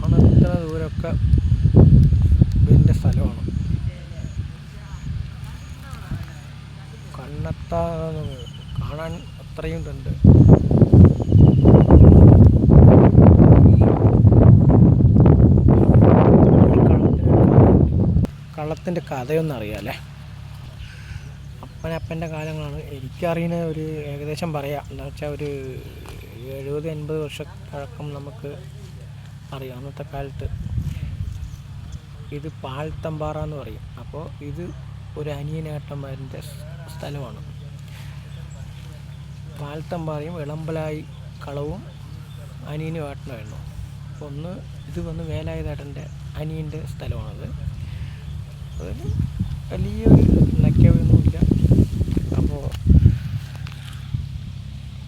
കാണുന്ന ദൂരമൊക്കെ ഇതിൻ്റെ സ്ഥലമാണ്. കണ്ണെത്താ കാണാൻ അത്രയും ഇതുണ്ട്. കള്ളത്തിൻ്റെ കഥയൊന്നും അറിയാമല്ലേ. അപ്പൻ്റെ കാലങ്ങളാണ് എനിക്കറിയുന്ന. ഒരു ഏകദേശം പറയാം. എന്താ വെച്ചാൽ ഒരു 70-80 വർഷം പഴക്കം നമുക്ക് അറിയാം. അന്നത്തെ കാലത്ത് ഇത് പാൽത്തമ്പാറ എന്ന് പറയും. അപ്പോൾ ഇത് ഒരു അനിയനേട്ടന്മാരുടെ സ്ഥലമാണ്. പാൽത്തമ്പാറയും ഇളമ്പലായി കളവും അനിയനും ഏട്ടനായിരുന്നു. അപ്പോൾ ഇത് വന്ന് വേലായുധേട്ടൻ്റെ അനിയൻ്റെ സ്ഥലമാണത്. അതിന് വലിയൊരു നക്കയൊന്നുമില്ല. അപ്പോൾ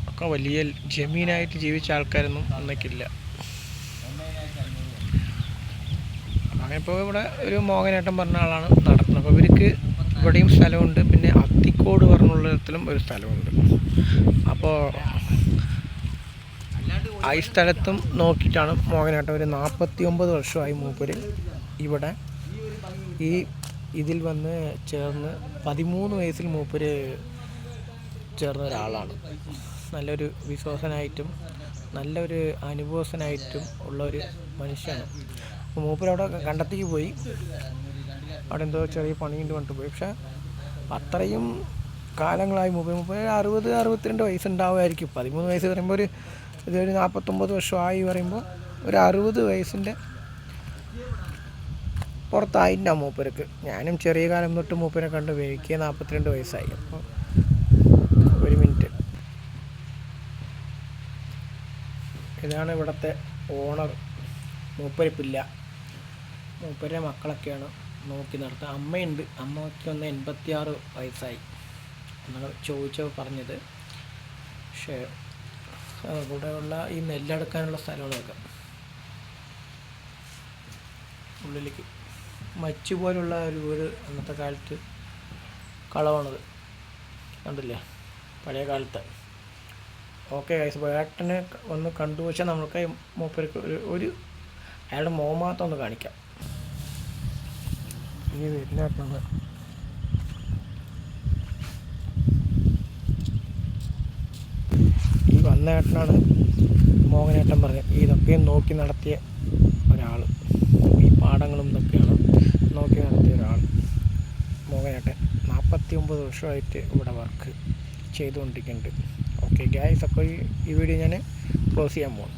ഒക്കെ വലിയ ജമീനായിട്ട് ജീവിച്ച ആൾക്കാരൊന്നും അന്നേക്കില്ല. അങ്ങനെ ഇപ്പോൾ ഇവിടെ ഒരു മോഹനേട്ടൻ പറഞ്ഞ ആളാണ് നടത്തുന്നത്. അപ്പോൾ ഇവർക്ക് ഇവിടെയും സ്ഥലമുണ്ട്. പിന്നെ അത്തിക്കോട് പറഞ്ഞുള്ളിടത്തിലും ഒരു സ്ഥലമുണ്ട്. അപ്പോൾ ഈ സ്ഥലത്തും നോക്കിയിട്ടാണ് മോഹനേട്ടൻ ഒരു 49 വർഷമായി മൂപ്പര് ഇവിടെ ഇതിൽ വന്ന് ചേർന്ന് 13 വയസ്സിൽ മൂപ്പര് ചേർന്ന ഒരാളാണ്. നല്ലൊരു വിശ്വാസനായിട്ടും നല്ലൊരു അനുഭവസ്ഥനായിട്ടും ഉള്ള ഒരു മനുഷ്യനാണ്. അപ്പോൾ മൂപ്പര് അവിടെ കണ്ടെത്തിക്ക് പോയി. അവിടെ എന്തോ ചെറിയ പണിയുണ്ട് പറഞ്ഞിട്ട് പോയി. പക്ഷേ അത്രയും കാലങ്ങളായി മൂപ്പര് 60-62 വയസ്സുണ്ടാവുമായിരിക്കും. 13 വയസ്സ് പറയുമ്പോൾ ഇതൊരു 49 വർഷമായി പറയുമ്പോൾ ഒരു 60 വയസ്സിൻ്റെ പുറത്തായിട്ടുണ്ടാവും മൂപ്പർക്ക്. ഞാനും ചെറിയ കാലം തൊട്ട് മൂപ്പരെ കണ്ട് എനിക്ക് 42 വയസ്സായി. അപ്പോൾ ഒരു മിനിറ്റ്. ഇതാണ് ഇവിടുത്തെ ഓണർ. മൂപ്പരിപ്പില്ല. മൂപ്പരെ മക്കളൊക്കെയാണ് നോക്കി നടത്തുക. അമ്മയുണ്ട്. അമ്മയ്ക്ക് 86 വയസ്സായി എന്നാണ് ചോദിച്ചപ്പോൾ പറഞ്ഞത്. പക്ഷേ ഇവിടെയുള്ള ഈ നെല്ലെടുക്കാനുള്ള സ്ഥലങ്ങളൊക്കെ ഉള്ളിലേക്ക് മച്ച് പോലുള്ള ഒരു വീട് അന്നത്തെ കാലത്ത് കളവാണത്. കണ്ടില്ലേ പഴയ കാലത്ത്. ഓക്കെ ഗൈസ്, ഏട്ടനെ ഒന്ന് കണ്ടുവച്ചാൽ നമുക്ക് മൂപ്പർക്ക് ഒരു അയാളുടെ മോമാത്രം ഒന്ന് കാണിക്കാം. ഈ വീട്ടിനകത്താണ് ഈ വന്ന ഏട്ടനാണ് മോഹനേട്ടൻ പറഞ്ഞത്. ഇതൊക്കെയും നോക്കി നടത്തിയ ഒരാൾ. ഈ പാടങ്ങളും ഇതൊക്കെയാണ് നോക്കി നടത്തിയ ഒരാൾ മോഹനേട്ടൻ. 49 വർഷമായിട്ട് ഇവിടെ വർക്ക് ചെയ്തുകൊണ്ടിരിക്കുന്നുണ്ട്. ഓക്കെ ഗൈസ്, അപ്പോൾ ഈ വീഡിയോ ഞാൻ ക്ലോസ് ചെയ്യാൻ പോകുന്നു.